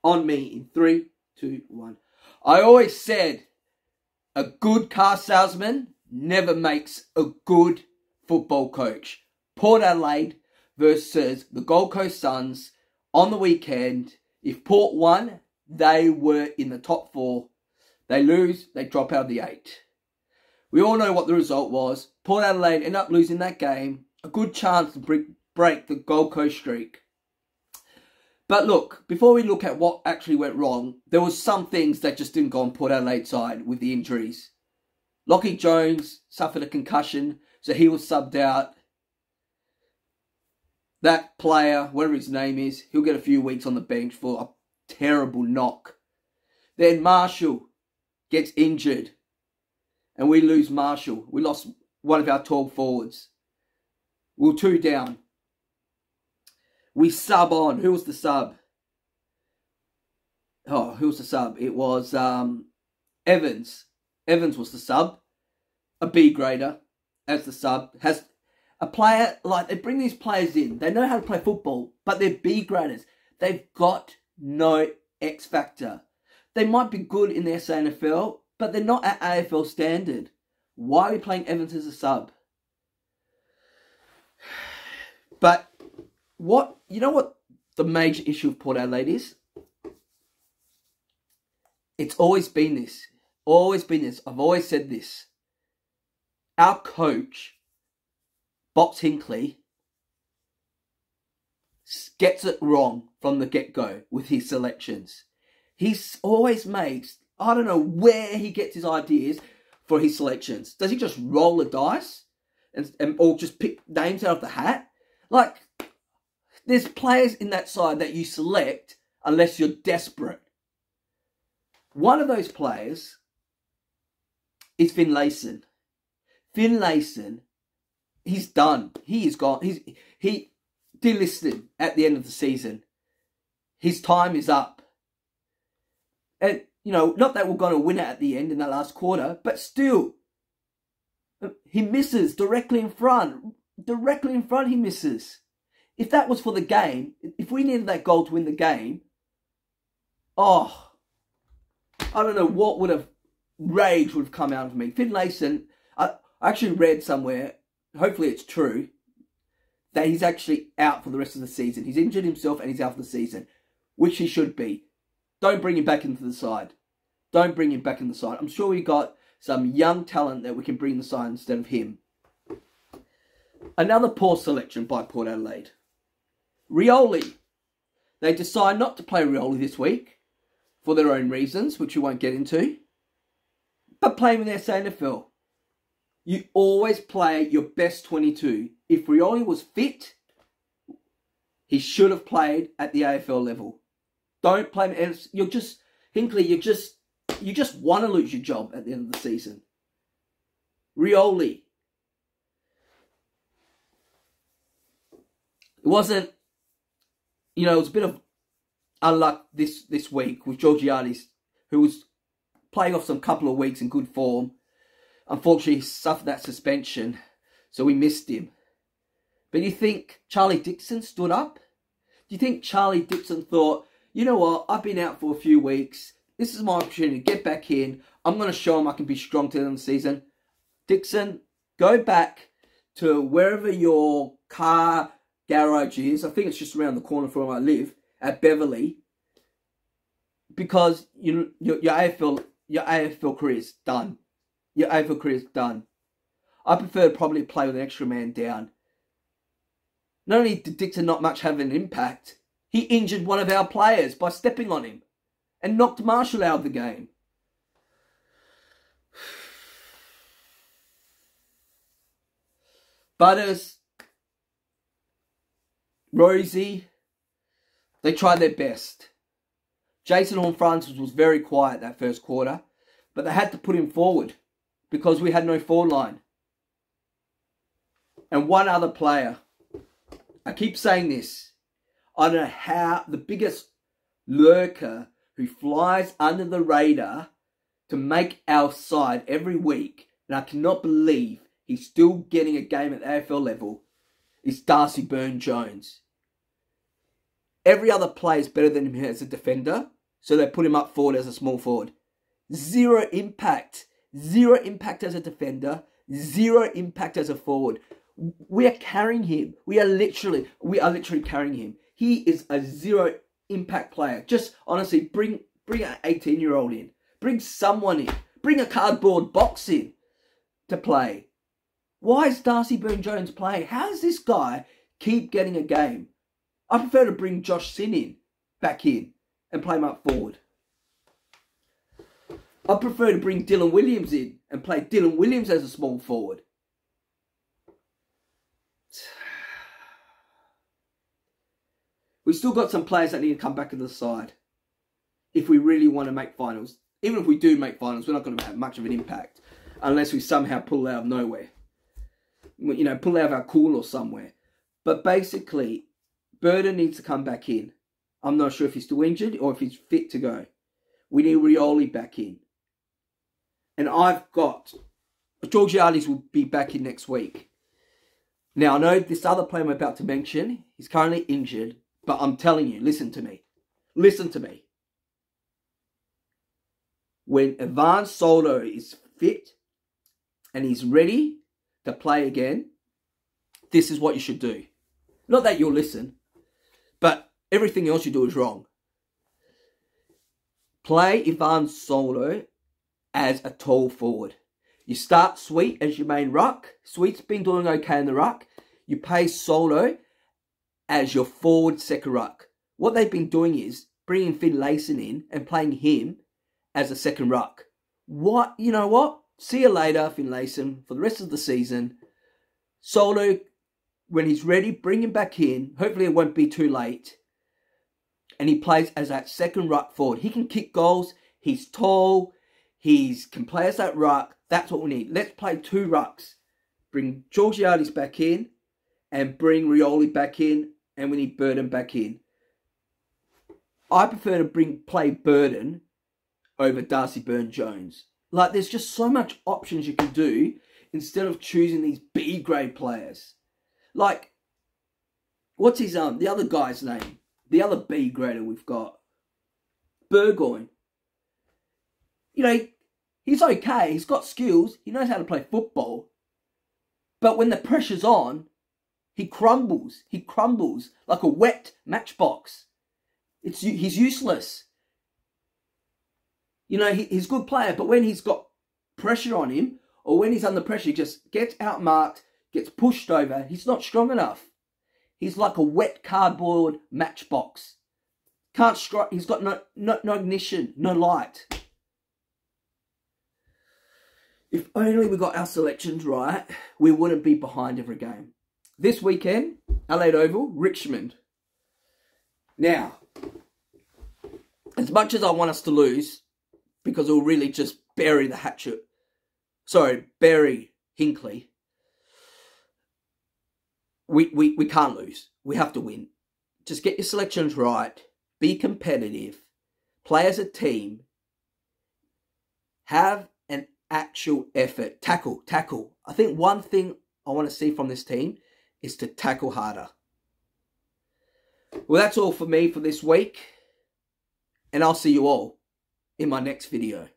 On me in 3, 2, 1. I always said a good car salesman never makes a good football coach. Port Adelaide versus the Gold Coast Suns on the weekend. If Port won, they were in the top 4. They lose, they drop out of the 8. We all know what the result was. Port Adelaide ended up losing that game. A good chance to break the Gold Coast streak. But look, before we look at what actually went wrong, there was some things that just didn't go on Port Adelaide's side with the injuries. Lockie Jones suffered a concussion, so he was subbed out. That player, whatever his name is, he'll get a few weeks on the bench for a terrible knock. Then Marshall gets injured, and we lose Marshall. We lost one of our tall forwards. We were 2 down. We sub on. Who was the sub? Oh, who was the sub? It was Evans. Evans was the sub. A B grader as the sub. Has a player, like, they bring these players in. They know how to play football, but they're B graders. They've got no X factor. They might be good in the SANFL, but they're not at AFL standard. Why are we playing Evans as a sub? But you know what the major issue of Port Adelaide is? It's always been this. Always been this. I've always said this. Our coach, Box Hinkley, gets it wrong from the get-go with his selections. He's always makes, I don't know where he gets his ideas for his selections. Does he just roll the dice or just pick names out of the hat? Like, there's players in that side that you select unless you're desperate. One of those players is Finlayson. Finlayson, he's done. He is gone. He delisted at the end of the season. His time is up. And, you know, not that we're going to win it at the end in that last quarter, but still, he misses directly in front. Directly in front he misses. If that was for the game, if we needed that goal to win the game, oh, I don't know what rage would have come out of me. Finlayson, I actually read somewhere, hopefully it's true, that he's actually out for the rest of the season. He's injured himself and he's out for the season, which he should be. Don't bring him back into the side. Don't bring him back in the side. I'm sure we got some young talent that we can bring in the side instead of him. Another poor selection by Port Adelaide. Rioli. They decide not to play Rioli this week for their own reasons, which we won't get into. But play him in their SANFL. You always play your best 22. If Rioli was fit, he should have played at the AFL level. Don't play him. You're just, Hinkley, you just want to lose your job at the end of the season. Rioli. It wasn't, you know, it was a bit of unluck this week with Georgiades, who was playing off some couple of weeks in good form. Unfortunately, he suffered that suspension, so we missed him. But you think Charlie Dixon stood up? Do you think Charlie Dixon thought, you know what, I've been out for a few weeks. This is my opportunity to get back in. I'm going to show him I can be strong till the end of the season. Dixon, go back to wherever your car garage is. I think it's just around the corner from where I live, at Beverley. Because your AFL career is done. Your AFL career is done. I prefer to probably play with an extra man down. Not only did Dixon not much have an impact, he injured one of our players by stepping on him and knocked Marshall out of the game. Butters, Rosie, they tried their best. Jason Horne-Francis was very quiet that first quarter, but they had to put him forward because we had no forward line. And one other player. I keep saying this. I don't know how the biggest lurker who flies under the radar to make our side every week, and I cannot believe he's still getting a game at the AFL level, is Darcy Byrne-Jones. Every other player is better than him as a defender, so they put him up forward as a small forward. Zero impact. Zero impact as a defender. Zero impact as a forward. We are carrying him. We are literally carrying him. He is a zero impact player. Just honestly, bring an 18-year-old in. Bring someone in. Bring a cardboard box in to play. Why is Darcy Byrne-Jones playing? How does this guy keep getting a game? I prefer to bring Josh Sin back in and play him up forward. I prefer to bring Dylan Williams in and play Dylan Williams as a small forward. We've still got some players that need to come back to the side if we really want to make finals. Even if we do make finals, we're not going to have much of an impact unless we somehow pull out of nowhere. You know, pull out of our cool or somewhere. But basically, Burden needs to come back in. I'm not sure if he's still injured or if he's fit to go. We need Rioli back in. And I've got... Georgiades will be back in next week. Now, I know this other player I'm about to mention, he's currently injured, but I'm telling you, listen to me. Listen to me. When Ivan Soldo is fit and he's ready to play again, this is what you should do. Not that you'll listen, but everything else you do is wrong. Play Ivan Soldo as a tall forward. You start Sweet as your main ruck. Sweet's been doing okay in the ruck. You play Soldo as your forward second ruck. What they've been doing is bringing Finlayson in and playing him as a second ruck. What? You know what? See you later, Finlayson, for the rest of the season. Soldo, when he's ready, bring him back in. Hopefully it won't be too late. And he plays as that second ruck forward. He can kick goals. He's tall. He can play as that ruck. That's what we need. Let's play two rucks. Bring Georgiades back in and bring Rioli back in, and we need Burden back in. I prefer to play Burden over Darcy Byrne-Jones. Like, there's just so much options you can do instead of choosing these B-grade players. Like, what's his the other guy's name? The other B-grader we've got. Burgoyne. You know, he's okay. He's got skills. He knows how to play football. But when the pressure's on, he crumbles. He crumbles like a wet matchbox. He's useless. You know, he's a good player, but when he's got pressure on him, or when he's under pressure, he just gets outmarked, gets pushed over. He's not strong enough. He's like a wet cardboard matchbox. Can't strike. He's got no ignition, no light. If only we got our selections right, we wouldn't be behind every game. This weekend, Adelaide Oval, Richmond. Now, as much as I want us to lose, because it'll really just bury the hatchet. Sorry, bury Hinkley. We can't lose. We have to win. Just get your selections right. Be competitive. Play as a team. Have an actual effort. Tackle. I think one thing I want to see from this team is to tackle harder. Well, that's all for me for this week. And I'll see you all in my next video.